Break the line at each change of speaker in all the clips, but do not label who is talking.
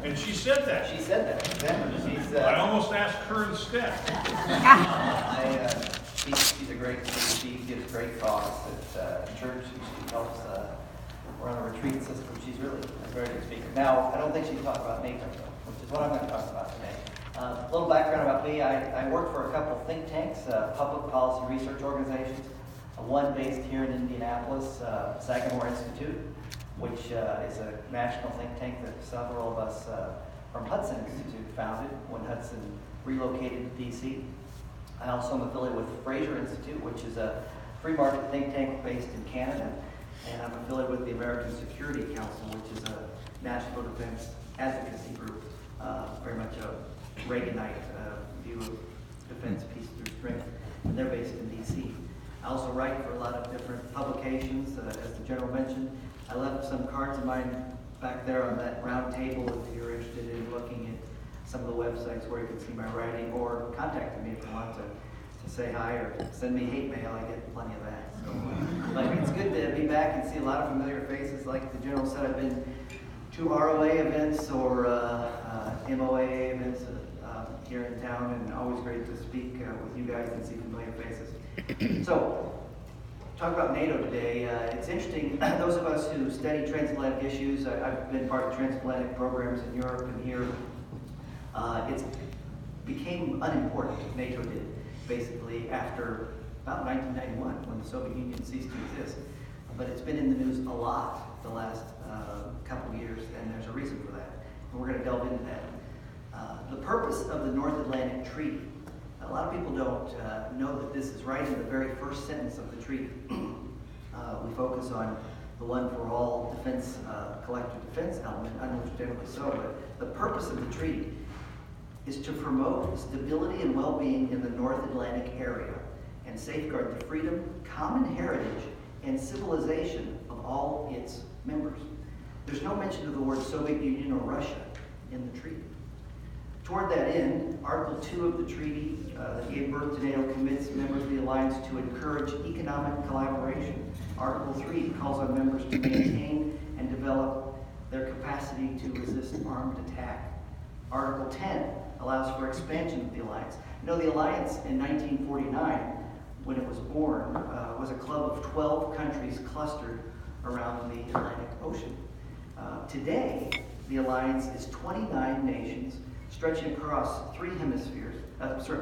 And she said that.
She said that. She's,
I almost asked her instead.
She's a great lady. She gives great talks at church. She helps run a retreat system. She's really a very good speaker. Now, I don't think she's talking about NATO, though, which is what I'm going to talk about today. A little background about me. I work for a couple think tanks, public policy research organizations. One based here in Indianapolis, Sagamore Institute, which is a national think tank that several of us from Hudson Institute founded when Hudson relocated to D.C. I also am affiliated with Fraser Institute, which is a free market think tank based in Canada. And I'm affiliated with the American Security Council, which is a national defense advocacy group, very much a Reaganite view of defense, peace through strength. And they're based in D.C. I also write for a lot of different publications, as the general mentioned. I left some cards of mine back there on that round table if you're interested in looking at some of the websites where you can see my writing, or contact me if you want to say hi or send me hate mail. I get plenty of that. So, but it's good to be back and see a lot of familiar faces. Like the general said, I've been to ROA events or MOA events here in town, and always great to speak with you guys and see familiar faces. So, talk about NATO today. It's interesting, those of us who study transatlantic issues, I've been part of transatlantic programs in Europe and here. It became unimportant, NATO did, basically after about 1991 when the Soviet Union ceased to exist. But it's been in the news a lot the last couple of years, and there's a reason for that. And we're going to delve into that. The purpose of the North Atlantic Treaty. A lot of people don't know that this is right in the very first sentence of the treaty. We focus on the one for all defense, collective defense element, understandably so, but the purpose of the treaty is to promote stability and well-being in the North Atlantic area and safeguard the freedom, common heritage, and civilization of all its members. There's no mention of the word Soviet Union or Russia in the treaty. Toward that end, Article 2 of the treaty that gave birth to NATO commits members of the alliance to encourage economic collaboration. Article 3 calls on members to maintain and develop their capacity to resist armed attack. Article 10 allows for expansion of the alliance. You know, the alliance in 1949, when it was born, was a club of 12 countries clustered around the Atlantic Ocean. Today, the alliance is 29 nations stretching across three hemispheres,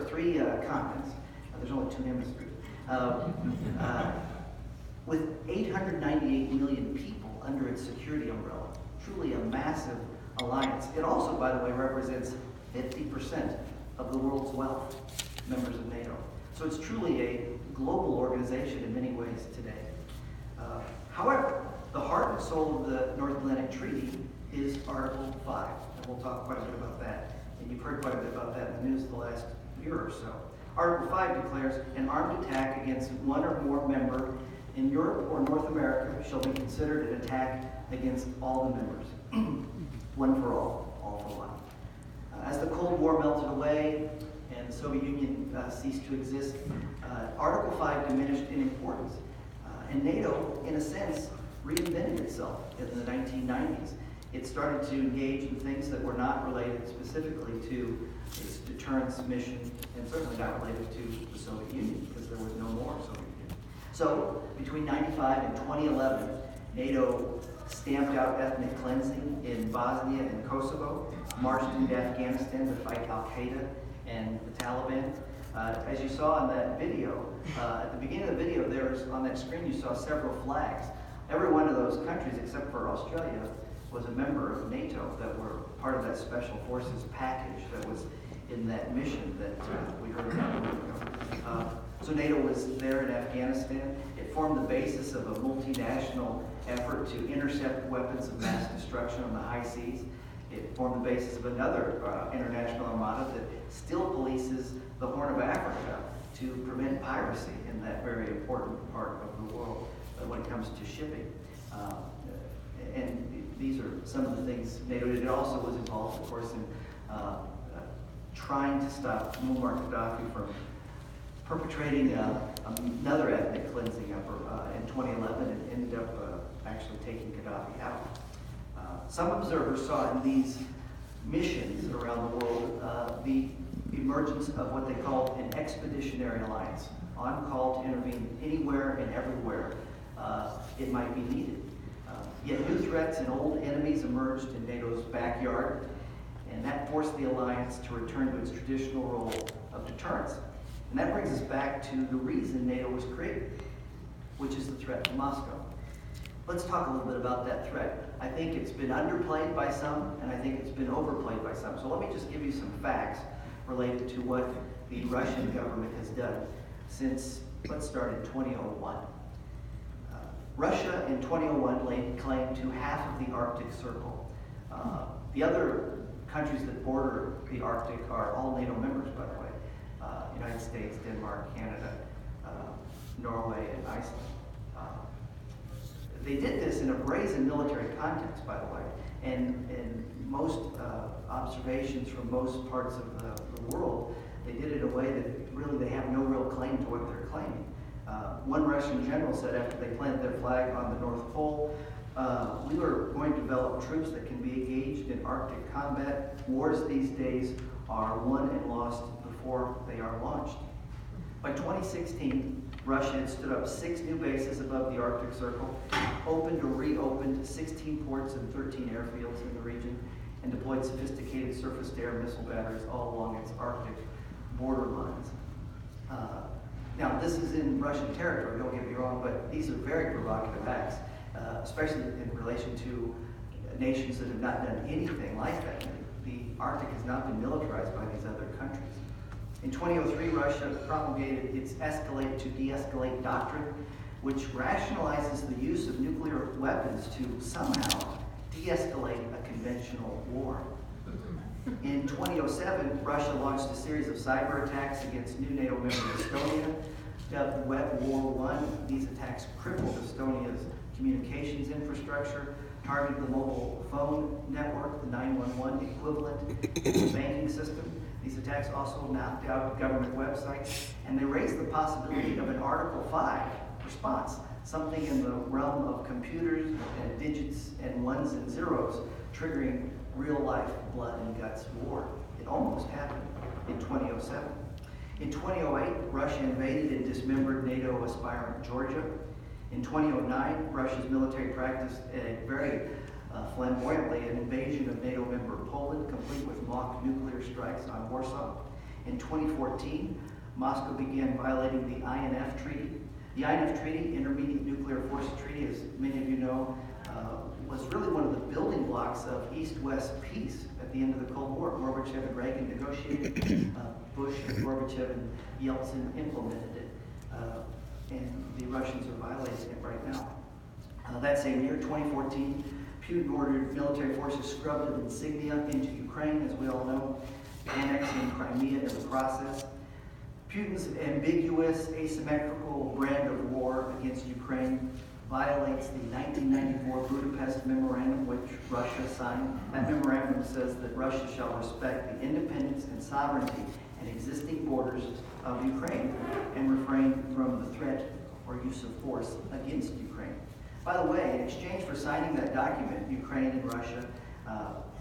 three continents. There's only two hemispheres. With 898 million people under its security umbrella. Truly a massive alliance. It also, by the way, represents 50% of the world's wealth, members of NATO. So it's truly a global organization in many ways today. However, the heart and soul of the North Atlantic Treaty is Article 5. And we'll talk quite a bit about that. And you've heard quite a bit about that in the news the last year or so. Article 5 declares an armed attack against one or more member in Europe or North America shall be considered an attack against all the members. One for all for one. As the Cold War melted away and the Soviet Union ceased to exist, Article 5 diminished in importance. And NATO, in a sense, reinvented itself in the 1990s. It started to engage in things that were not related specifically to its deterrence mission, and certainly not related to the Soviet Union, because there was no more Soviet Union. So, between 1995 and 2011, NATO stamped out ethnic cleansing in Bosnia and Kosovo, marched into Afghanistan to fight Al-Qaeda and the Taliban. As you saw in that video, at the beginning of the video, on that screen you saw several flags. Every one of those countries, except for Australia, was a member of NATO that were part of that special forces package that was in that mission that we heard about a moment ago. So NATO was there in Afghanistan. It formed the basis of a multinational effort to intercept weapons of mass destruction on the high seas. It formed the basis of another international armada that still polices the Horn of Africa to prevent piracy in that very important part of the world when it comes to shipping. And these are some of the things NATO did. It also was involved, of course, in trying to stop Muammar Gaddafi from perpetrating another ethnic cleansing effort in 2011 and ended up actually taking Gaddafi out. Some observers saw in these
missions around the world, the emergence of what they call an expeditionary alliance, on call to intervene anywhere and everywhere it might be needed. Yet new threats and old enemies emerged in NATO's backyard, and that forced the alliance to return to its traditional role of deterrence. And that brings us back to the reason NATO was created, which is the threat from Moscow. Let's talk a little bit about that threat. I think it's been underplayed by some, and I think it's been overplayed by some. So let me just give you some facts related to what the Russian government has done since, let's start in 2001. Russia in 2001 laid claim to half of the Arctic Circle. The other countries that border the Arctic are all NATO members, by the way. United States, Denmark, Canada, Norway, and Iceland. They did this in a brazen military context, by the way, and most observations from most parts of the world, they did it in a way that really they have no real claim to what they're claiming. One Russian general said after they planted their flag on the North Pole, we were going to develop troops that can be engaged in Arctic combat. Wars these days are won and lost before they are launched. By 2016, Russia had stood up 6 new bases above the Arctic Circle, opened or reopened 16 ports and 13 airfields in the region, and deployed sophisticated surface-to-air missile batteries all along its Arctic border lines. Now, this is in Russian territory, don't get me wrong, but these are very provocative acts, especially in relation to nations that have not done anything like that. The Arctic has not been militarized by these other countries. In 2003, Russia promulgated its escalate to de-escalate doctrine, which rationalizes the use of nuclear weapons to somehow de-escalate a conventional war. In 2007, Russia launched a series of cyber attacks against new NATO member Estonia, dubbed Web War I. These attacks crippled Estonia's communications infrastructure, targeted the mobile phone network, the 911 equivalent, and the banking system. These attacks also knocked out government websites, and they raised the possibility of an Article 5 response, something in the realm of computers and digits and ones and zeros, triggering real-life blood and guts war. It almost happened in 2007. In 2008, Russia invaded and dismembered NATO aspirant Georgia. In 2009, Russia's military practiced very flamboyantly an invasion of NATO member Poland, complete with mock nuclear strikes on Warsaw. In 2014, Moscow began violating the INF Treaty. The INF Treaty, Intermediate Nuclear Forces Treaty, as many of you know, was really one of the building blocks of East-West peace at the end of the Cold War. Gorbachev and Reagan negotiated, Bush and Gorbachev and Yeltsin implemented it, and the Russians are violating it right now. That same year, 2014, Putin ordered military forces scrubbed of insignia into Ukraine, as we all know, annexing Crimea in the process. Putin's ambiguous, asymmetrical brand of war against Ukraine violates the 1994 Budapest Memorandum, which Russia signed. That memorandum says that Russia shall respect the independence and sovereignty and existing borders of Ukraine and refrain from the threat or use of force against Ukraine. By the way, in exchange for signing that document, Ukraine and Russia,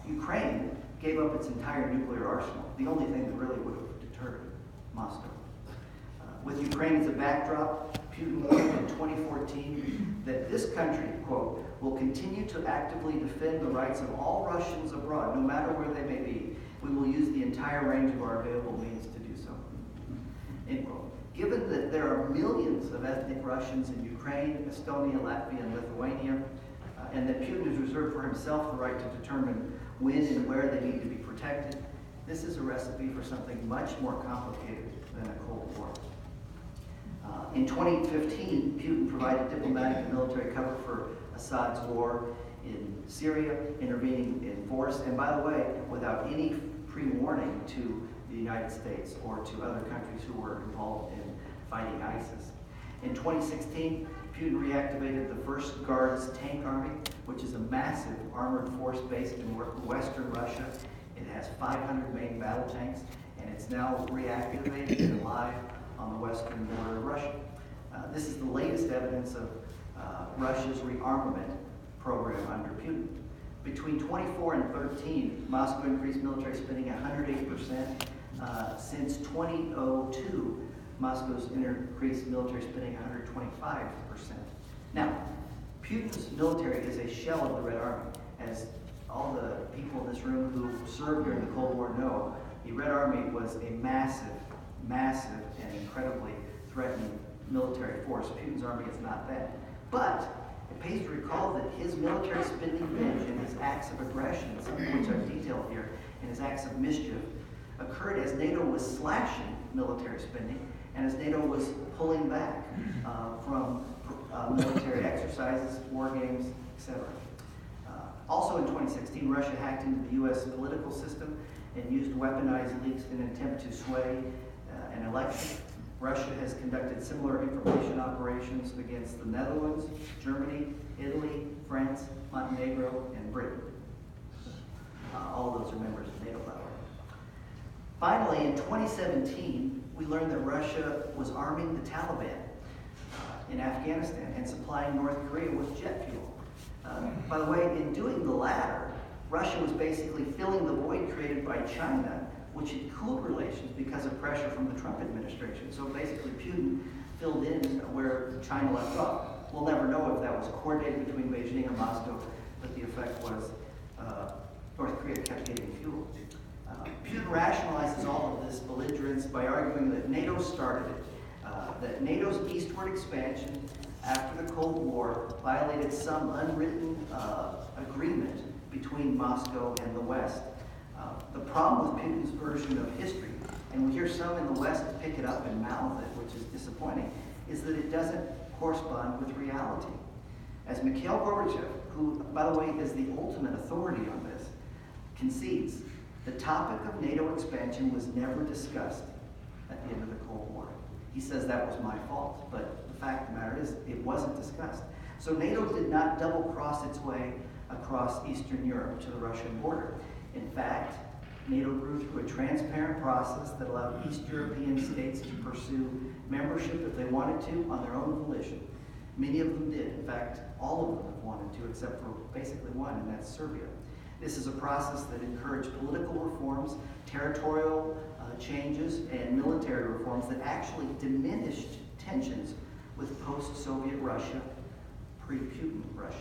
Ukraine gave up its entire nuclear arsenal, the only thing that really would have deterred Moscow. With Ukraine as a backdrop, Putin warned in 2014 that this country, quote, will continue to actively defend the rights of all Russians abroad, no matter where they may be. We will use the entire range of our available means to do so, end quote. Given that there are millions of ethnic Russians in Ukraine, Estonia, Latvia, and Lithuania, and that Putin has reserved for himself the right to determine when and where they need to be protected, this is a recipe for something much more complicated than a Cold War. In 2015, Putin provided diplomatic and military cover for Assad's war in Syria, intervening in force, and by the way, without any pre-warning to the United States or to other countries who were involved in fighting ISIS. In 2016, Putin reactivated the 1st Guards Tank Army, which is a massive armored force based in western Russia. It has 500 main battle tanks, and it's now reactivated and alive on the western border of Russia. This is the latest evidence of Russia's rearmament program under Putin. Between 24 and 13, Moscow increased military spending 108%. Since 2002, Moscow's increased military spending 125%. Now, Putin's military is a shell of the Red Army. As all the people in this room who served during the Cold War know, the Red Army was a massive, massive, and incredibly threatening military force. Putin's army is not that. But it pays to recall that his military spending binge and his acts of aggression, some of which I've detailed here, and his acts of mischief, occurred as NATO was slashing military spending and as NATO was pulling back from military exercises, war games, etc. Also in 2016, Russia hacked into the U.S. political system and used weaponized leaks in an attempt to sway an election. Russia has conducted similar information operations against the Netherlands, Germany, Italy, France, Montenegro, and Britain. All of those are members of NATO, by the way. Finally, in 2017, we learned that Russia was arming the Taliban in Afghanistan and supplying North Korea with jet fuel. By the way, in doing the latter, Russia was basically filling the void created by China, which had cooled relations because of pressure from the Trump administration. So basically, Putin filled in where China left off. We'll never know if that was coordinated between Beijing and Moscow, but the effect was North Korea kept getting fuel. Putin rationalizes all of this belligerence by arguing that NATO started it, that NATO's eastward expansion after the Cold War violated some unwritten agreement between Moscow and the West. The problem with Putin's version of history, and we hear some in the West pick it up and mouth it, which is disappointing, is that it doesn't correspond with reality. As Mikhail Gorbachev, who, by the way, is the ultimate authority on this, concedes, the topic of NATO expansion was never discussed at the end of the Cold War. He says that was my fault, but the fact of the matter is it wasn't discussed. So NATO did not double-cross its way across Eastern Europe to the Russian border. In fact, NATO grew through a transparent process that allowed East European states to pursue membership if they wanted to on their own volition. Many of them did. In fact, all of them have wanted to, except for basically one, and that's Serbia. This is a process that encouraged political reforms, territorial changes, and military reforms that actually diminished tensions with post-Soviet Russia, pre-Putin Russia.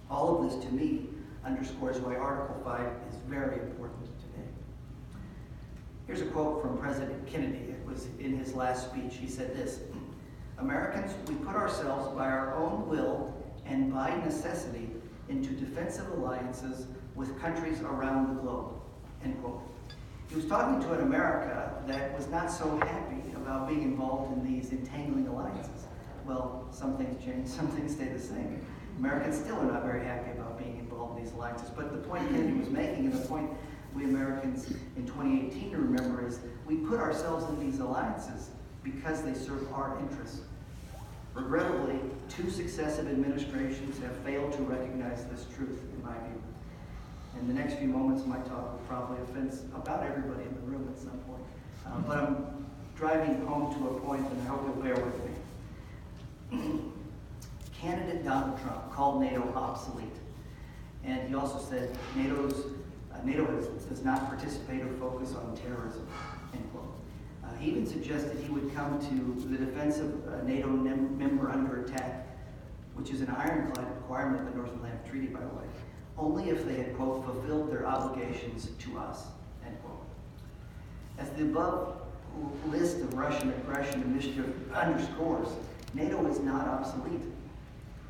All of this, to me, underscores why Article 5 is very important today. Here's a quote from President Kennedy. It was in his last speech. He said this: "Americans, we put ourselves by our own will and by necessity into defensive alliances with countries around the globe." End quote. He was talking to an America that was not so happy about being involved in these entangling alliances. Well, some things change, some things stay the same. Americans still are not very happy about being involved in these alliances. But the point Kennedy was making, and the point we Americans in 2018 remember, is we put ourselves in these alliances because they serve our interests. Regrettably, 2 successive administrations have failed to recognize this truth, in my view. And the next few moments of my talk will probably offend about everybody in the room at some point. But I'm driving home to a point, and I hope you'll bear with me. Candidate Donald Trump called NATO obsolete. And he also said NATO does not participate or focus on terrorism, end quote. He even suggested he would come to the defense of a NATO member under attack, which is an ironclad requirement of the North Atlantic Treaty, by the way, only if they had, quote, fulfilled their obligations to us, end quote. As the above list of Russian aggression and mischief underscores, NATO is not obsolete.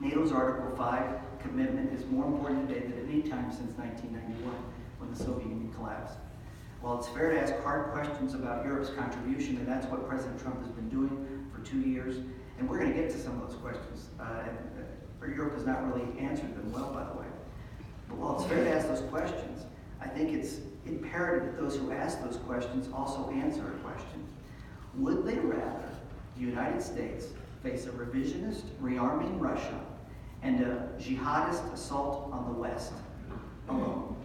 NATO's Article 5 commitment is more important today than at any time since 1991, when the Soviet Union collapsed. While it's fair to ask hard questions about Europe's contribution, and that's what President Trump has been doing for 2 years, and we're going to get to some of those questions, Europe has not really answered them well, by the way. But while it's fair to ask those questions, I think it's imperative that those who ask those questions also answer a question. Would they rather the United States face a revisionist, rearming Russia and a jihadist assault on the West alone?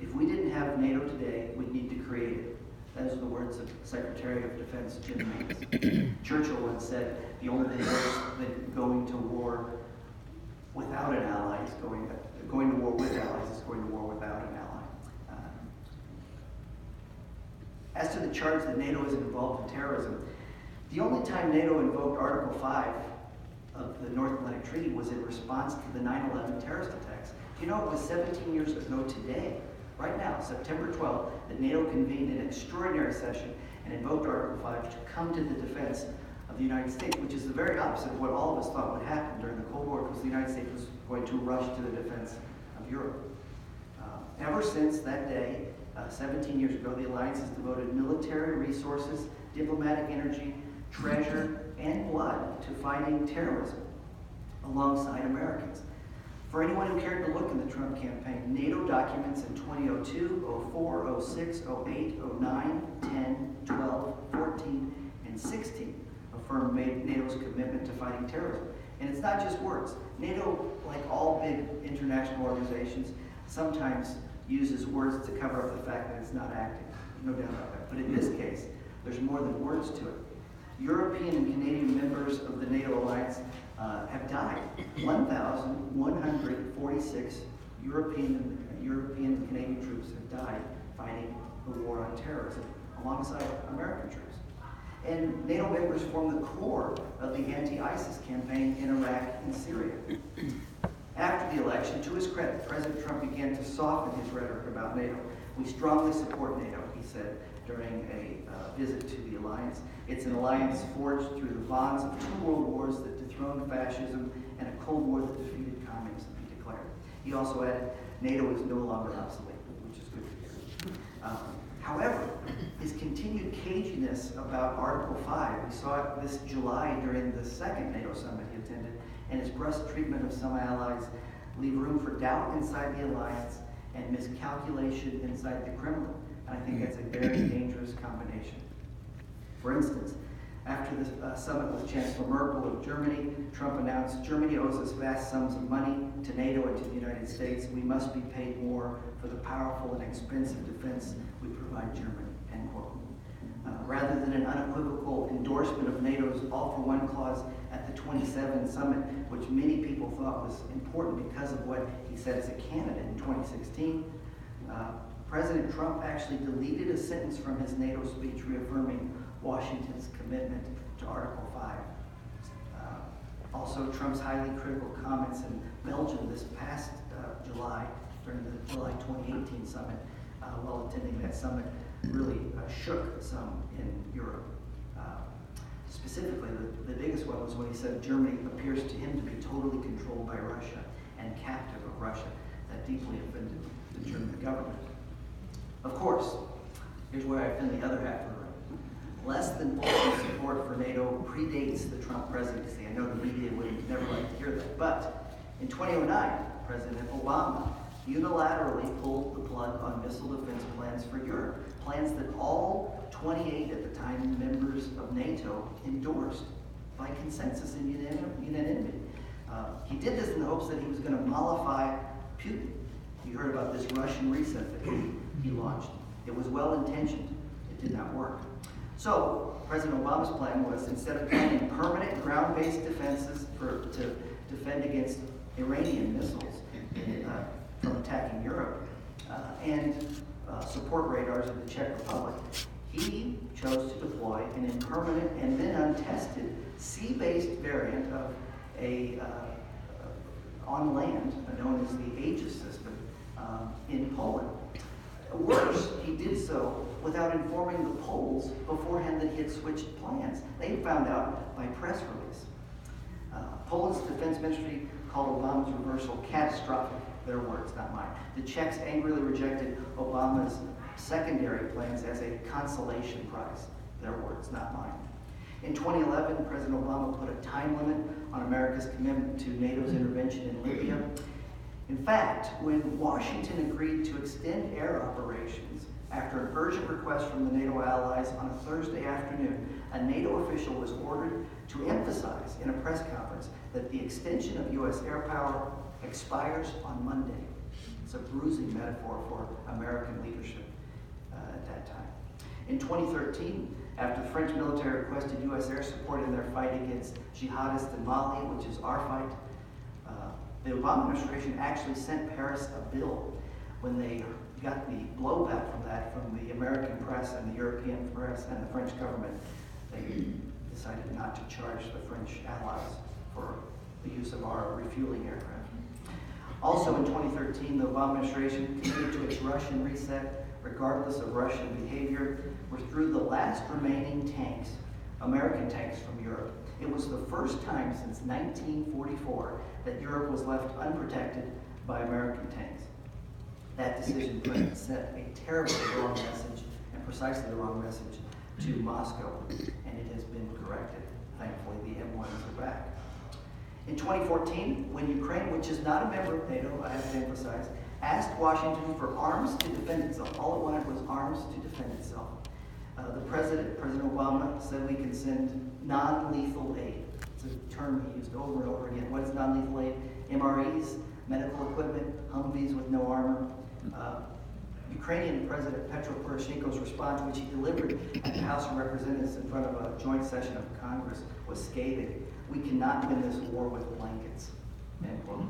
If we didn't have NATO today, we'd need to create it. Those are the words of Secretary of Defense Jim Mattis. Churchill once said, the only thing worse than going to war without an ally is going to war with allies is going to war without an ally. As to the charge that NATO is involved in terrorism, the only time NATO invoked Article 5 of the North Atlantic Treaty was in response to the 9/11 terrorist attacks. Do you know it was 17 years ago today, right now, September 12th, that NATO convened an extraordinary session and invoked Article 5 to come to the defense of the United States, which is the very opposite of what all of us thought would happen during the Cold War, because the United States was going to rush to the defense of Europe. Ever since that day, 17 years ago, the alliance has devoted military resources, diplomatic energy, treasure, and blood to fighting terrorism alongside Americans. For anyone who cared to look in the Trump campaign, NATO documents in 2002, 04, 06, 08, 09, 10, 12, 14, and 16 affirmed NATO's commitment to fighting terrorism. And it's not just words. NATO, like all big international organizations, sometimes uses words to cover up the fact that it's not acting. No doubt about that. But in this case, there's more than words to it. European and Canadian members of the NATO alliance have died. 1,146 European and Canadian troops have died fighting the war on terrorism alongside American troops. And NATO members form the core of the anti-ISIS campaign in Iraq and Syria. After the election, to his credit, President Trump began to soften his rhetoric about NATO. We strongly support NATO, he said during a visit to the alliance. It's an alliance forged through the bonds of 2 world wars that dethroned fascism and a Cold War that defeated communism, he declared. He also added, NATO is no longer obsolete, which is good to hear. However, his continued caginess about Article 5, we saw it this July during the second NATO summit he attended, and his brusque treatment of some allies leave room for doubt inside the alliance and miscalculation inside the Kremlin. And I think that's a very dangerous combination. For instance, after the summit with Chancellor Merkel of Germany, Trump announced, Germany owes us vast sums of money to NATO and to the United States. We must be paid more for the powerful and expensive defense we provide Germany, end quote. Rather than an unequivocal endorsement of NATO's all-for-one clause at the 27 summit, which many people thought was important because of what he said as a candidate in 2016, President Trump actually deleted a sentence from his NATO speech reaffirming Washington's commitment to Article 5. Also, Trump's highly critical comments in Belgium this past July, during the July 2018 summit, while attending that summit, really shook some in Europe. Specifically, the biggest one was when he said Germany appears to him to be totally controlled by Russia and captive of Russia. That deeply offended the German government. Of course, here's where I offend the other half of the room. Less than full support for NATO predates the Trump presidency. I know the media would never like to hear that. But in 2009, President Obama unilaterally pulled the plug on missile defense plans for Europe, plans that all 28 at the time members of NATO endorsed by consensus and unanimity. He did this in the hopes that he was going to mollify Putin. You heard about this Russian reset that he launched. It was well-intentioned. It did not work. So, President Obama's plan was, instead of planning permanent ground-based defenses to defend against Iranian missiles from attacking Europe, and support radars of the Czech Republic, he chose to deploy an impermanent and then untested sea-based variant of on land known as the Aegis system in Poland. Worse, he did so without informing the Poles beforehand that he had switched plans. They found out by press release. Poland's defense ministry called Obama's reversal catastrophic. Their words, not mine. The Czechs angrily rejected Obama's secondary plans as a consolation prize. Their words, not mine. In 2011, President Obama put a time limit on America's commitment to NATO's intervention in Libya. In fact, when Washington agreed to extend air operations after an urgent request from the NATO allies on a Thursday afternoon, a NATO official was ordered to emphasize in a press conference that the extension of U.S. air power expires on Monday. It's a bruising metaphor for American leadership at that time. In 2013, after the French military requested U.S. air support in their fight against jihadists in Mali, which is our fight, The Obama administration actually sent Paris a bill when they got the blowback from that from the American press and the European press and the French government. They decided not to charge the French allies for the use of our refueling aircraft. Also in 2013, the Obama administration committed to its Russian reset, regardless of Russian behavior, withdrew the last remaining tanks, American tanks, from Europe. It was the first time since 1944 that Europe was left unprotected by American tanks. That decision sent a terribly wrong message, and precisely the wrong message, to Moscow, and it has been corrected. Thankfully, the M1s are back. In 2014, when Ukraine, which is not a member of NATO, I have to emphasize, asked Washington for arms to defend itself, all it wanted was arms to defend itself. President Obama, said we can send non-lethal aid. It's a term he used over and over again. What is non-lethal aid? MREs, medical equipment, Humvees with no armor. Ukrainian President Petro Poroshenko's response, which he delivered at the House of Representatives in front of a joint session of Congress, was scathing. We cannot win this war with blankets, end quote.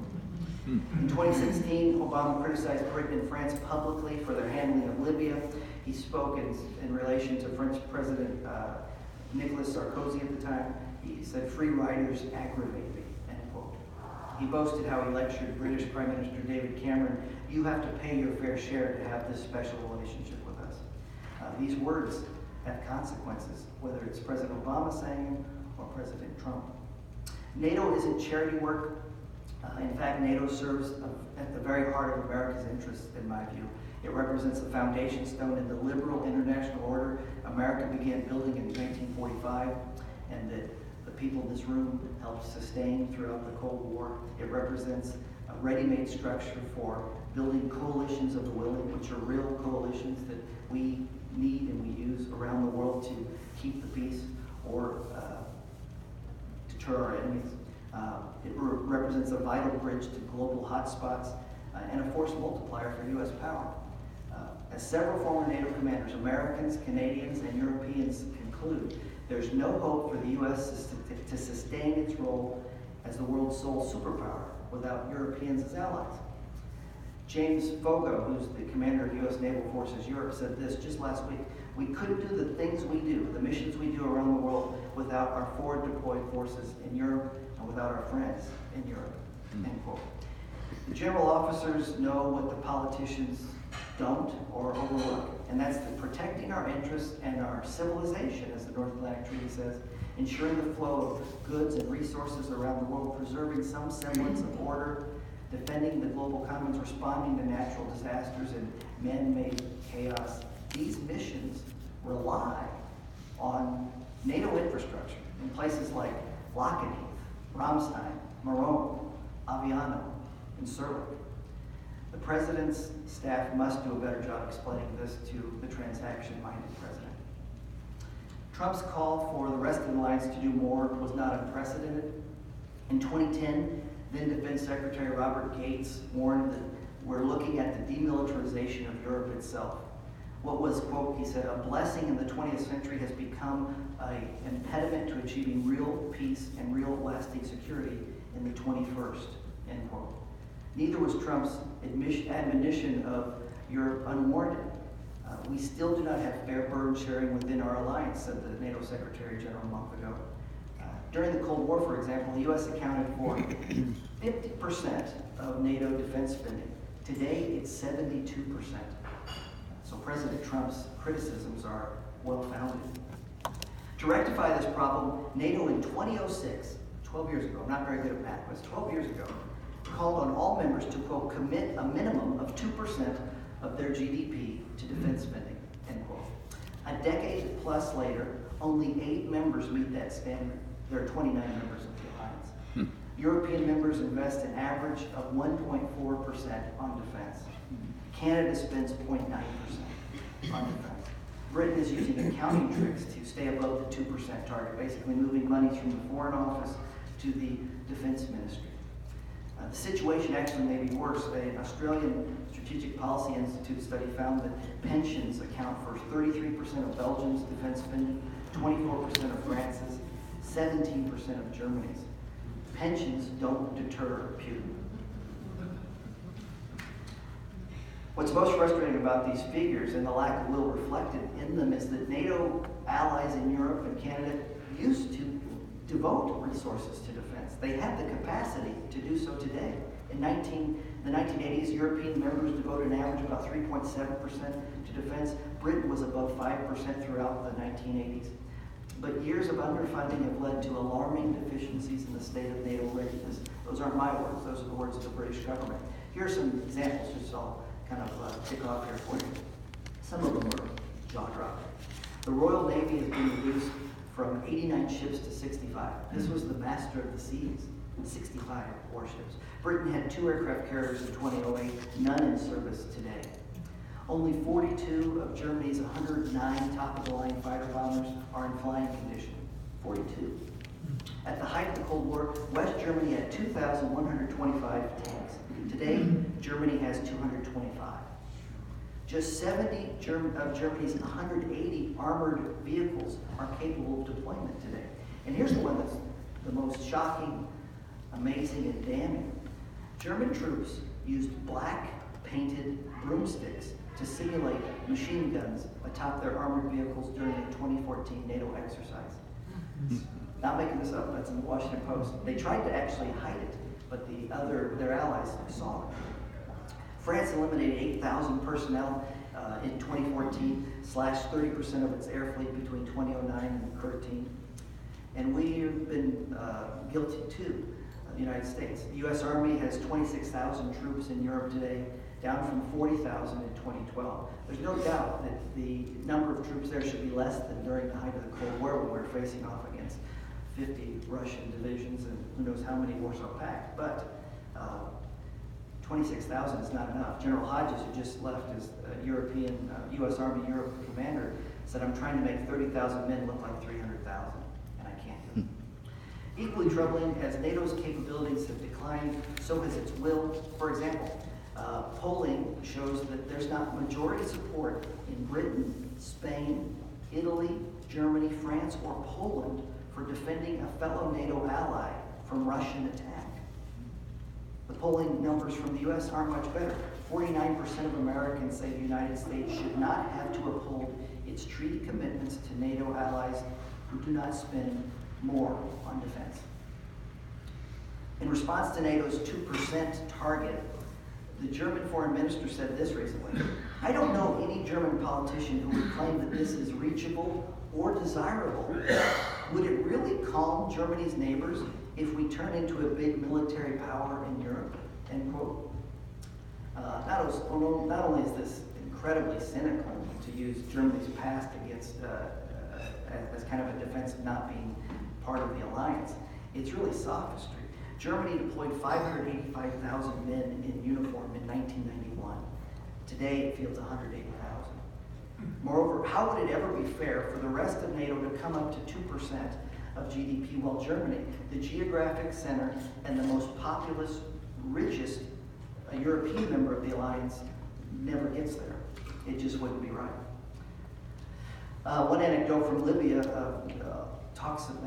In 2016, Obama criticized Britain and France publicly for their handling of Libya. He spoke in relation to French President Nicolas Sarkozy at the time. He said, "Free riders aggravate me," end quote. He boasted how he lectured British Prime Minister David Cameron, "You have to pay your fair share to have this special relationship with us." These words have consequences, whether it's President Obama saying them or President Trump. NATO isn't charity work. In fact, NATO serves at the very heart of America's interests, in my view. It represents the foundation stone in the liberal international order America began building in 1945, and that the people in this room helped sustain throughout the Cold War. It represents a ready-made structure for building coalitions of the willing, which are real coalitions that we need and we use around the world to keep the peace or deter our enemies. It represents a vital bridge to global hotspots and a force multiplier for U.S. power. As several former NATO commanders, Americans, Canadians, and Europeans conclude, there's no hope for the U.S. to sustain its role as the world's sole superpower without Europeans as allies. James Fogo, who's the commander of U.S. Naval Forces Europe, said this just last week: "We couldn't do the things we do, the missions we do around the world, without our forward deployed forces in Europe and without our friends in Europe." End quote. The general officers know what the politicians don't or overlook, and that's the protecting our interests and our civilization, as the North Atlantic Treaty says, ensuring the flow of goods and resources around the world, preserving some semblance of order, defending the global commons, responding to natural disasters and man-made chaos. These missions rely on NATO infrastructure in places like Lakenheath, Ramstein, Marone, Aviano, and Serlik. The President's staff must do a better job explaining this to the transaction-minded President. Trump's call for the rest of the alliance to do more was not unprecedented. In 2010, then Defense Secretary Robert Gates warned that we're looking at the demilitarization of Europe itself. What was, quote, he said, "a blessing in the 20th century has become an impediment to achieving real peace and real lasting security in the 21st, end quote. Neither was Trump's admonition of Europe unwarranted. We still do not have fair burden sharing within our alliance, said the NATO Secretary General a month ago. During the Cold War, for example, the U.S. accounted for 50% of NATO defense spending. Today, it's 72%. So President Trump's criticisms are well-founded. To rectify this problem, NATO in 2006, 12 years ago, not very good at math, but it's 12 years ago, called on all members to, quote, commit a minimum of 2% of their GDP to defense spending, end quote. A decade plus later, only 8 members meet that standard. There are 29 members of the alliance. European members invest an average of 1.4% on defense. Canada spends 0.9% on defense. Britain is using accounting tricks to stay above the 2% target, basically moving monies from the Foreign Office to the Defense Ministry. The situation actually may be worse. An Australian Strategic Policy Institute study found that pensions account for 33% of Belgium's defense spending, 24% of France's, 17% of Germany's. Pensions don't deter Putin. What's most frustrating about these figures and the lack of will reflected in them is that NATO allies in Europe and Canada used to devote resources to defense. They have the capacity to do so today. In the 1980s, European members devoted an average of about 3.7% to defense. Britain was above 5% throughout the 1980s. But years of underfunding have led to alarming deficiencies in the state of NATO readiness. Those aren't my words, those are the words of the British government. Here are some examples, just I'll kind of tick off here for you. Some of them are jaw-dropping. The Royal Navy has been reduced from 89 ships to 65. This was the master of the seas, 65 warships. Britain had 2 aircraft carriers in 2008, none in service today. Only 42 of Germany's 109 top-of-the-line fighter bombers are in flying condition. 42. At the height of the Cold War, West Germany had 2,125 tanks. Today, Germany has 225. Just 70 of Germany's 180 armored vehicles are capable of deployment today. And here's the one that's the most shocking, amazing, and damning. German troops used black painted broomsticks to simulate machine guns atop their armored vehicles during the 2014 NATO exercise. Not making this up, that's in the Washington Post. They tried to actually hide it, but their allies saw it. France eliminated 8,000 personnel in 2014, slashed 30% of its air fleet between 2009 and 2013. And we've been guilty too, the United States. The U.S. Army has 26,000 troops in Europe today, down from 40,000 in 2012. There's no doubt that the number of troops there should be less than during the height of the Cold War when we were facing off against 50 Russian divisions and who knows how many Warsaw Pact. But 26,000 is not enough. General Hodges, who just left as U.S. Army Europe commander, said, "I'm trying to make 30,000 men look like 300,000, and I can't do it." Equally troubling, as NATO's capabilities have declined, so has its will. For example, polling shows that there's not majority support in Britain, Spain, Italy, Germany, France, or Poland for defending a fellow NATO ally from Russian attack. The polling numbers from the U.S. aren't much better. 49% of Americans say the United States should not have to uphold its treaty commitments to NATO allies who do not spend more on defense. In response to NATO's 2% target, the German foreign minister said this recently: "I don't know any German politician who would claim that this is reachable or desirable. Would it really calm Germany's neighbors if we turn into a big military power in Europe?" End quote. Not only is this incredibly cynical to use Germany's past against as kind of a defense of not being part of the alliance, it's really sophistry. Germany deployed 585,000 men in uniform in 1991. Today it fields 180,000. Moreover, how would it ever be fair for the rest of NATO to come up to 2% of GDP while Germany, the geographic center and the most populous, richest European member of the alliance, never gets there? It just wouldn't be right. One anecdote from Libya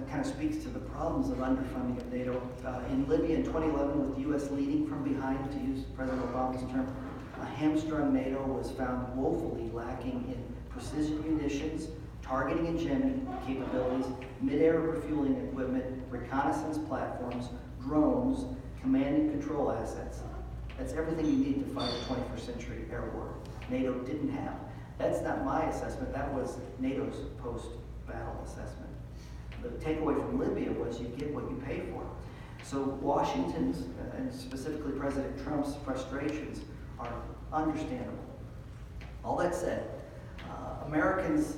kind of speaks to the problems of underfunding of NATO. In Libya in 2011, with the U.S. leading from behind, to use President Obama's term, a hamstrung NATO was found woefully lacking in precision munitions, targeting and jamming capabilities, mid-air refueling equipment, reconnaissance platforms, drones, command and control assets. That's everything you need to fight a 21st century air war. NATO didn't have. That's not my assessment, that was NATO's post-battle assessment. The takeaway from Libya was you get what you pay for. So Washington's, and specifically President Trump's, frustrations are understandable. All that said, Americans,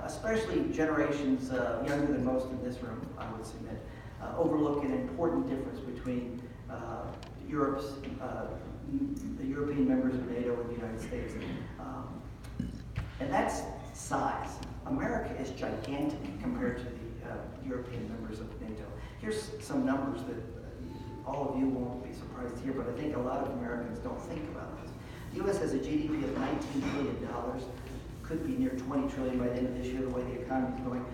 especially generations younger than most in this room, I would submit, overlook an important difference between the European members of NATO and the United States. And that's size. America is gigantic compared to the European members of NATO. Here's some numbers that all of you won't be surprised to hear, but I think a lot of Americans don't think about this. The U.S. has a GDP of $19 trillion, could be near $20 trillion by the end of this year, the way the economy is going,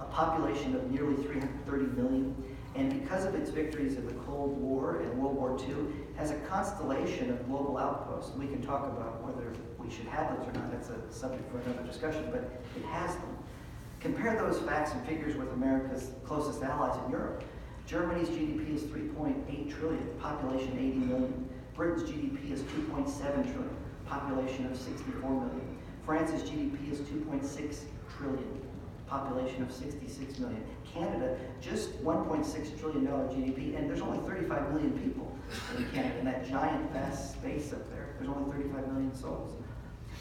a population of nearly 330 million, and because of its victories in the Cold War and World War II, has a constellation of global outposts. We can talk about whether we should have those or not. That's a subject for another discussion, but it has them. Compare those facts and figures with America's closest allies in Europe. Germany's GDP is 3.8 trillion, population 80 million. Britain's GDP is 2.7 trillion, population of 64 million. France's GDP is 2.6 trillion, population of 66 million. Canada, just $1.6 trillion GDP, and there's only 35 million people in Canada, in that giant, vast space up there. There's only 35 million souls.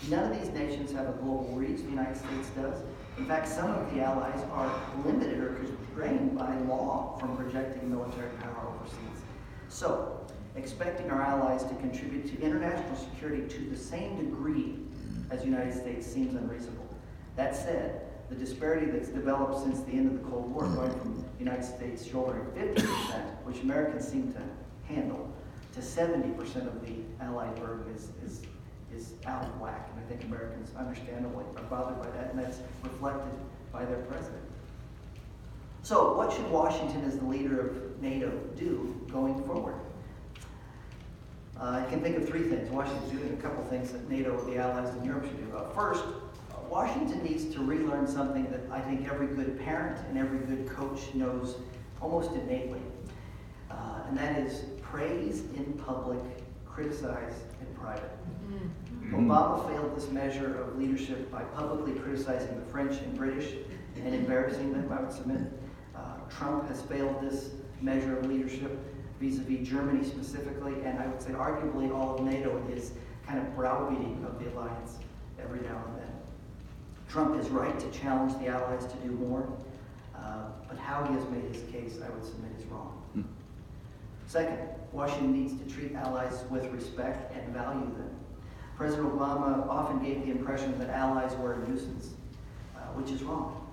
None of these nations have a global reach. The United States does. In fact, some of the allies are limited or constrained by law from projecting military power overseas. So, expecting our allies to contribute to international security to the same degree as the United States seems unreasonable. That said, the disparity that's developed since the end of the Cold War, going from the United States shouldering 50%, which Americans seem to handle, to 70% of the Allied burden is out of whack. And I think Americans understandably are bothered by that, and that's reflected by their president. So what should Washington, as the leader of NATO, do going forward? I can think of three things. Washington's doing a couple things that NATO, the allies in Europe should do. First, Washington needs to relearn something that I think every good parent and every good coach knows almost innately. And that is praise in public, criticize in private. Obama failed this measure of leadership by publicly criticizing the French and British and embarrassing them, I would submit. Trump has failed this measure of leadership vis-a-vis Germany specifically, and I would say arguably all of NATO is kind of browbeating of the alliance every now and then. Trump is right to challenge the allies to do more, but how he has made his case, I would submit, is wrong. Second, Washington needs to treat allies with respect and value them. President Obama often gave the impression that allies were a nuisance, which is wrong.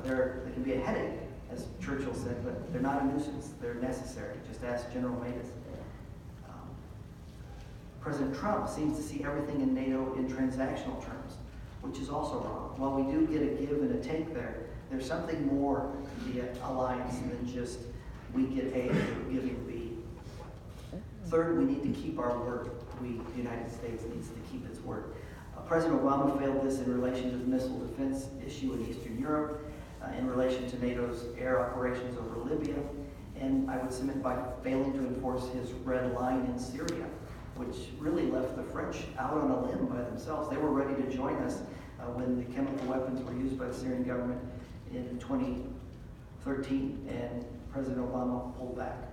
They can be a headache, as Churchill said, but they're not a nuisance. They're necessary. Just ask General Mattis. President Trump seems to see everything in NATO in transactional terms, which is also wrong. While we do get a give and a take there, there's something more to the alliance than just we get A, we're giving B. Third, we need to keep our word. The United States needs to keep its word. President Obama failed this in relation to the missile defense issue in Eastern Europe, in relation to NATO's air operations over Libya, and I would submit by failing to enforce his red line in Syria, which really left the French out on a limb by themselves. They were ready to join us when the chemical weapons were used by the Syrian government in 2013, and President Obama pulled back.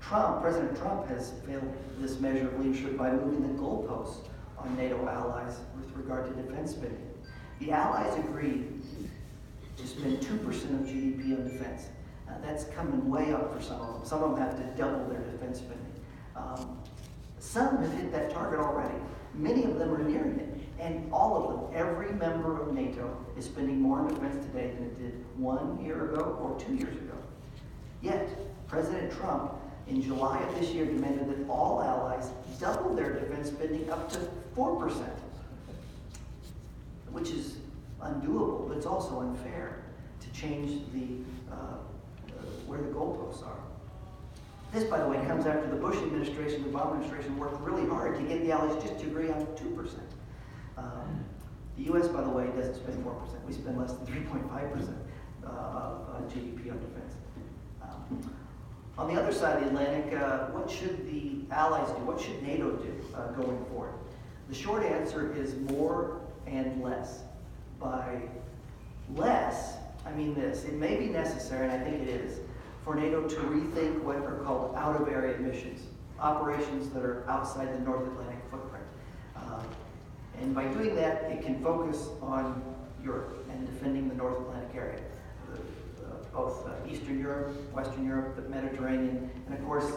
President Trump has failed this measure of leadership by moving the goalposts on NATO allies with regard to defense spending. The allies agreed to spend 2% of GDP on defense. That's coming way up for some of them. Some of them have to double their defense spending. Some have hit that target already. Many of them are nearing it. And all of them, every member of NATO is spending more on defense today than it did 1 year ago or 2 years ago. Yet, President Trump, in July of this year, demanded that all allies double their defense spending up to 4%, which is undoable, but it's also unfair to change where the goalposts are. This, by the way, comes after the Bush administration, the Obama administration worked really hard to get the allies just to agree on 2%. The U.S., by the way, doesn't spend 4%. We spend less than 3.5% of GDP on defense. On the other side of the Atlantic, what should the allies do? What should NATO do going forward? The short answer is more and less. By less, I mean this. It may be necessary, and I think it is, for NATO to rethink what are called out-of-area missions, operations that are outside the North Atlantic footprint. And by doing that, it can focus on Europe and defending the North Atlantic area. Both Eastern Europe, Western Europe, the Mediterranean, and of course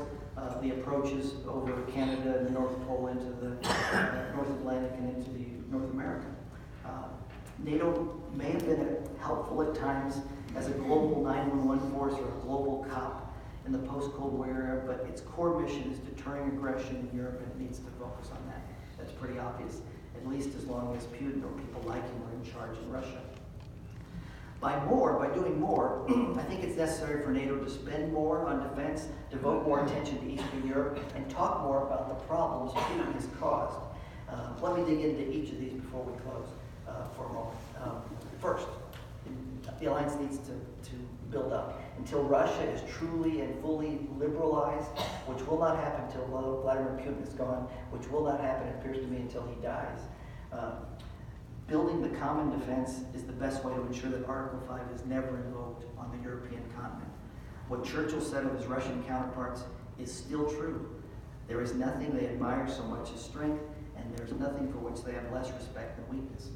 the approaches over Canada and the North Pole into the North Atlantic and into the North America. NATO may have been helpful at times as a global 911 force or a global cop in the post-Cold War era, but its core mission is deterring aggression in Europe, and it needs to focus on that. That's pretty obvious, at least as long as Putin or people like him are in charge in Russia. By doing more, I think it's necessary for NATO to spend more on defense, devote more attention to Eastern Europe, and talk more about the problems Putin has caused. Let me dig into each of these before we close for a moment. First, the alliance needs to build up. Until Russia is truly and fully liberalized, which will not happen until Vladimir Putin is gone, which will not happen, it appears to me, until he dies. Building the common defense is the best way to ensure that Article 5 is never invoked on the European continent. What Churchill said of his Russian counterparts is still true. There is nothing they admire so much as strength, and there is nothing for which they have less respect than weakness.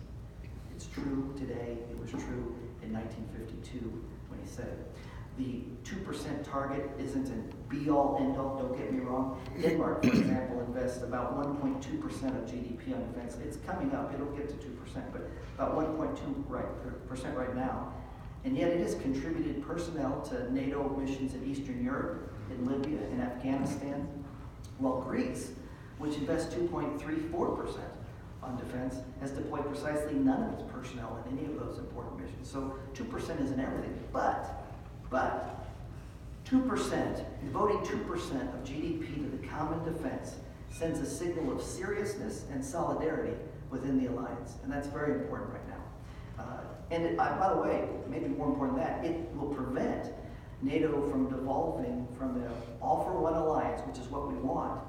It's true today. It was true in 1952 when he said it. The 2% target isn't a be-all, end-all, don't get me wrong. Denmark, for example, invests about 1.2% of GDP on defense. It's coming up, it'll get to 2%, but about 1.2% right now. And yet it has contributed personnel to NATO missions in Eastern Europe, in Libya, in Afghanistan, while Greece, which invests 2.34% on defense, has deployed precisely none of its personnel in any of those important missions. So 2% isn't everything, but 2%, devoting 2% of GDP to the common defense sends a signal of seriousness and solidarity within the alliance, and that's very important right now. By the way, maybe more important than that, it will prevent NATO from devolving from an all-for-one alliance, which is what we want,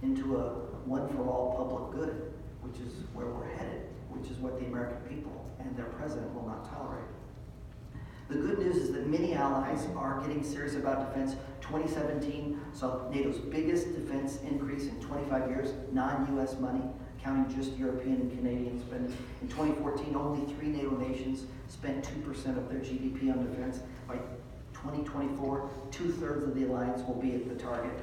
into a one-for-all public good, which is where we're headed, which is what the American people and their president will not tolerate. The good news is that many allies are getting serious about defense. 2017 saw NATO's biggest defense increase in 25 years, non-US money, counting just European and Canadian spending. In 2014, only 3 NATO nations spent 2% of their GDP on defense. By 2024, 2/3 of the alliance will be at the target.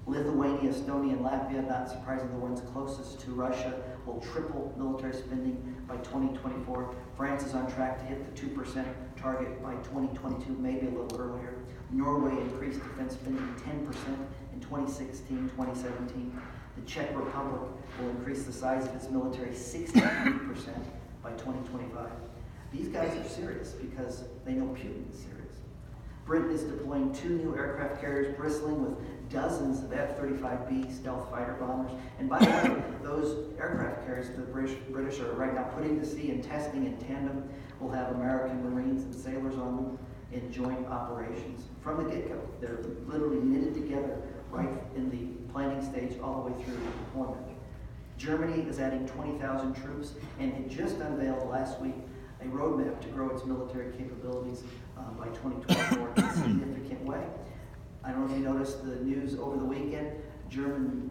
Lithuania, Estonia, and Latvia, not surprisingly the ones closest to Russia, will triple military spending by 2024. France is on track to hit the 2% target by 2022, maybe a little earlier. Norway increased defense spending 10% in 2016, 2017. The Czech Republic will increase the size of its military 63% by 2025. These guys are serious because they know Putin is serious. Britain is deploying 2 new aircraft carriers bristling with dozens of F-35B stealth fighter bombers. And by the way, those aircraft carriers the British are right now putting to sea and testing in tandem will have American Marines and sailors on them in joint operations. From the get-go, they're literally knitted together right in the planning stage all the way through deployment. Germany is adding 20,000 troops, and it just unveiled last week a roadmap to grow its military capabilities by 2024 in a significant way. I don't know if you noticed the news over the weekend. German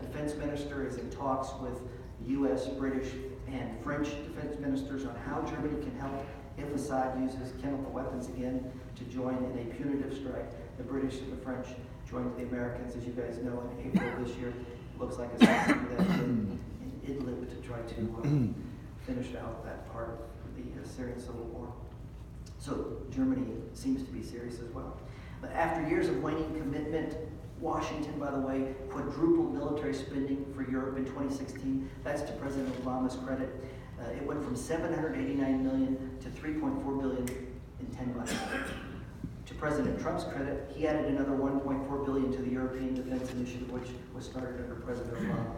defense minister is in talks with U.S., British, and French defense ministers on how Germany can help if Assad uses chemical weapons again to join in a punitive strike. The British and the French joined the Americans, as you guys know, in April this year. It looks like Assad will do that in Idlib to try to finish out that part of the Syrian civil war. So Germany seems to be serious as well. But after years of waning commitment, Washington, by the way, quadrupled military spending for Europe in 2016. That's to President Obama's credit. It went from $789 million to $3.4 billion in 10 months. To President Trump's credit, he added another $1.4 billion to the European Defense Initiative, which was started under President Obama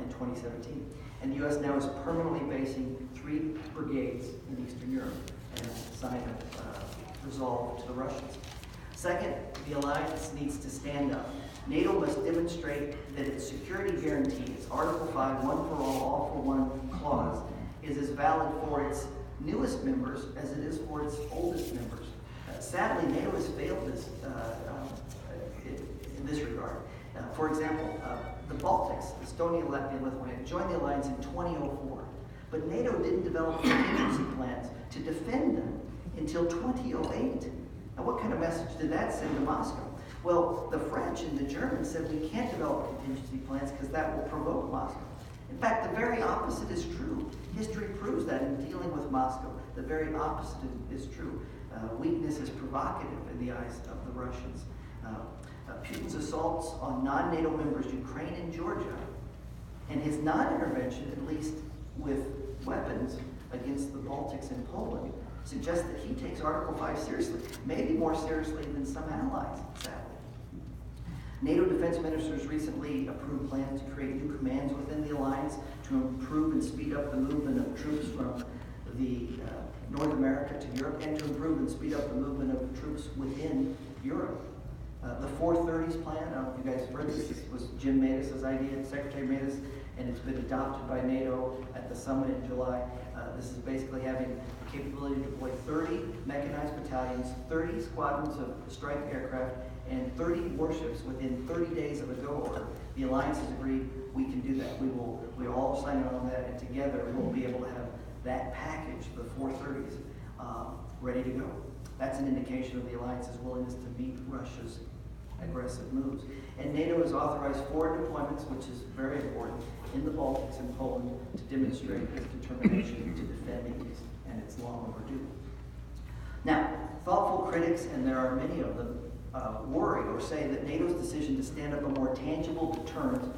in 2017. And the U.S. now is permanently basing 3 brigades in Eastern Europe and a sign of resolve to the Russians. Second, the alliance needs to stand up. NATO must demonstrate that its security guarantee, its Article 5, one for all for one clause, is as valid for its newest members as it is for its oldest members. Sadly, NATO has failed this in this regard. For example, the Baltics, Estonia, Latvia, and Lithuania, joined the alliance in 2004, but NATO didn't develop contingency plans to defend them until 2008. Now, what kind of message did that send to Moscow? Well, the French and the Germans said we can't develop contingency plans because that will provoke Moscow. In fact, the very opposite is true. History proves that in dealing with Moscow, the very opposite is true. Weakness is provocative in the eyes of the Russians. Putin's assaults on non-NATO members, Ukraine and Georgia, and his non-intervention, at least with weapons, against the Baltics and Poland, suggests that he takes Article 5 seriously, maybe more seriously than some allies, sadly. NATO defense ministers recently approved plans to create new commands within the alliance to improve and speed up the movement of troops from the North America to Europe, and to improve and speed up the movement of troops within Europe. The 430s plan, I don't know if you guys have heard this was Jim Mattis's idea, Secretary Mattis, and it's been adopted by NATO at the summit in July. This is basically having the capability to deploy 30 mechanized battalions, 30 squadrons of strike aircraft, and 30 warships within 30 days of a go order. The alliance has agreed we can do that. We all sign on that, and together we'll be able to have that package, the 430s, ready to go. That's an indication of the alliance's willingness to meet Russia's aggressive moves. And NATO has authorized 4 deployments, which is very important, in the Baltics and Poland to demonstrate its determination to defend these, and it's long overdue. Now, thoughtful critics, and there are many of them, worry or say that NATO's decision to stand up a more tangible deterrent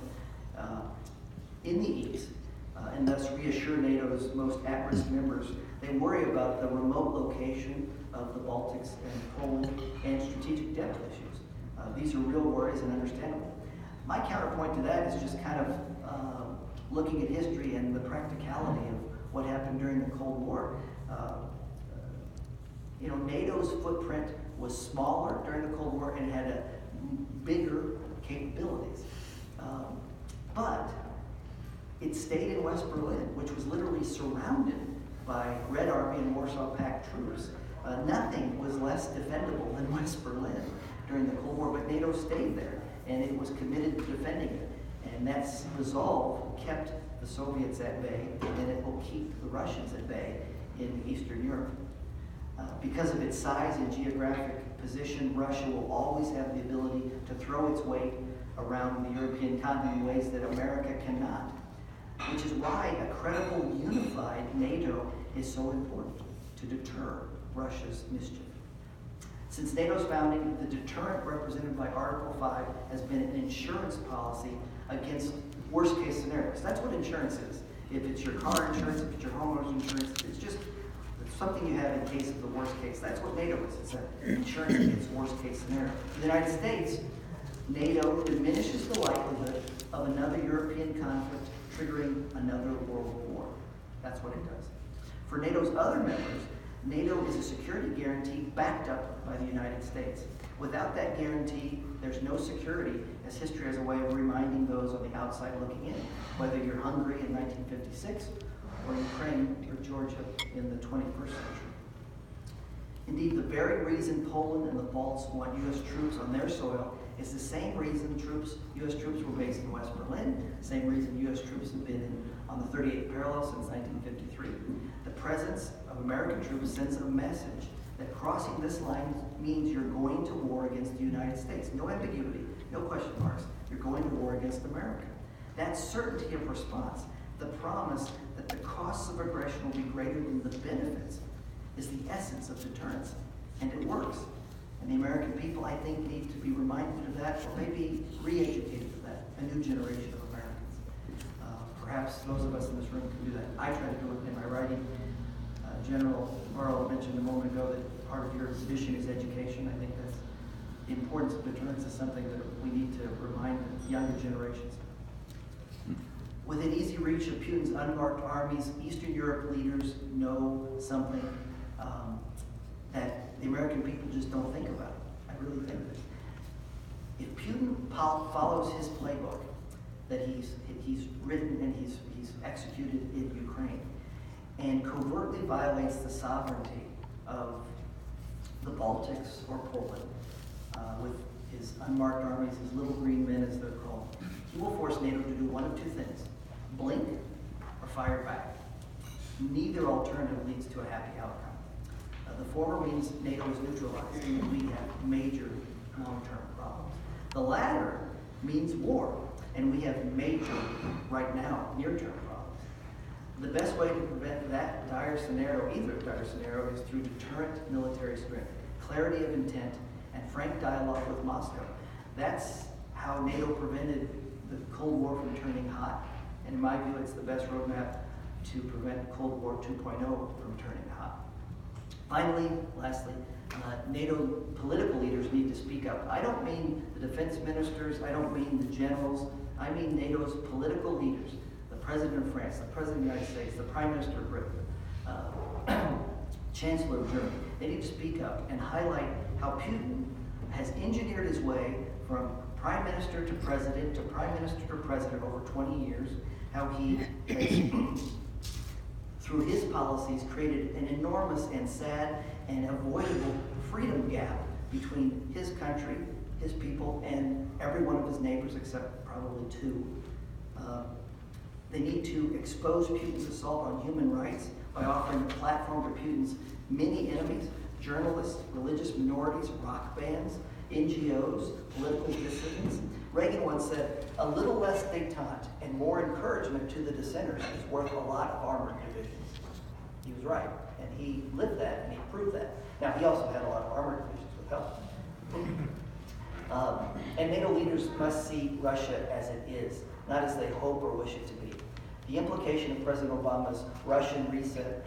in the East, and thus reassure NATO's most at-risk members, they worry about the remote location of the Baltics and Poland and strategic depth issues. These are real worries and understandable. My counterpoint to that is just kind of looking at history and the practicality of what happened during the Cold War. NATO's footprint was smaller during the Cold War and had a bigger capabilities. But it stayed in West Berlin, which was literally surrounded by Red Army and Warsaw Pact troops. Nothing was less defendable than West Berlin during the Cold War, but NATO stayed there, and it was committed to defending it. And that resolve kept the Soviets at bay, and it will keep the Russians at bay in Eastern Europe. Because of its size and geographic position, Russia will always have the ability to throw its weight around the European continent in ways that America cannot, which is why a credible, unified NATO is so important to deter Russia's mischief. Since NATO's founding, the deterrent represented by Article 5 has been an insurance policy against worst-case scenarios. That's what insurance is. If it's your car insurance, if it's your homeowner's insurance, it's just something you have in case of the worst case. That's what NATO is. It's an insurance against worst-case scenario. In the United States, NATO diminishes the likelihood of another European conflict triggering another world war. That's what it does. For NATO's other members, NATO is a security guarantee backed up by the United States. Without that guarantee, there's no security, as history has a way of reminding those on the outside looking in, whether you're Hungary in 1956 or Ukraine or Georgia in the 21st century. Indeed, the very reason Poland and the Balts want U.S. troops on their soil is the same reason U.S. troops were based in West Berlin, the same reason U.S. troops have been on the 38th parallel since 1953. The presence of American troops sends a message that crossing this line means you're going to war against the United States. No ambiguity, no question marks. You're going to war against America. That certainty of response, the promise that the costs of aggression will be greater than the benefits, is the essence of deterrence, and it works. And the American people, I think, need to be reminded of that, or maybe re-educated of that, a new generation of Americans. Perhaps those of us in this room can do that. I try to do it in my writing. General Marl mentioned a moment ago that part of your mission is education. I think that's the importance of deterrence is something that we need to remind younger generations. Within easy reach of Putin's unmarked armies, Eastern Europe leaders know something that the American people just don't think about. I really think that if Putin follows his playbook that he's written and he's executed in Ukraine, and covertly violates the sovereignty of the Baltics or Poland with his unmarked armies, his little green men as they're called, he will force NATO to do one of two things: blink or fire back. Neither alternative leads to a happy outcome. The former means NATO is neutralized and we have major long-term problems. The latter means war, and we have major, right now, near-term problems. The best way to prevent that dire scenario, either dire scenario, is through deterrent military strength, clarity of intent, and frank dialogue with Moscow. That's how NATO prevented the Cold War from turning hot. And in my view, it's the best roadmap to prevent Cold War 2.0 from turning hot. Finally, lastly, NATO political leaders need to speak up. I don't mean the defense ministers, I don't mean the generals, I mean NATO's political leaders, the President of France, the President of the United States, the Prime Minister of Britain, Chancellor of Germany. They need to speak up and highlight how Putin has engineered his way from Prime Minister to President to Prime Minister to President over 20 years, how he has, through his policies, created an enormous and sad and avoidable freedom gap between his country, his people, and every one of his neighbors except probably two. They need to expose Putin's assault on human rights by offering a platform to Putin's many enemies, journalists, religious minorities, rock bands, NGOs, political dissidents. Reagan once said, "A little less détente and more encouragement to the dissenters is worth a lot of armored divisions." He was right, and he lived that, and he proved that. Now, he also had a lot of armored divisions with help. And NATO leaders must see Russia as it is, not as they hope or wish it to be. The implication of President Obama's Russian reset,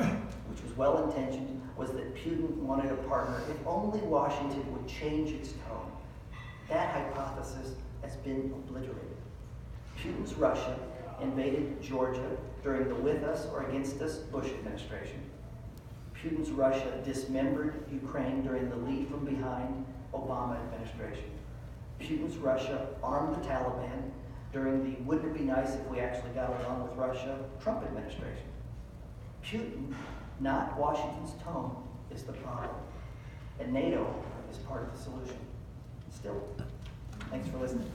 which was well-intentioned, was that Putin wanted a partner if only Washington would change its tone. That hypothesis has been obliterated. Putin's Russia invaded Georgia during the with us or against us Bush administration. Putin's Russia dismembered Ukraine during the lead from behind Obama administration. Putin's Russia armed the Taliban during the wouldn't it be nice if we actually got along with Russia Trump administration. Putin, not Washington's tone, is the problem. And NATO is part of the solution. Still. Thanks for listening.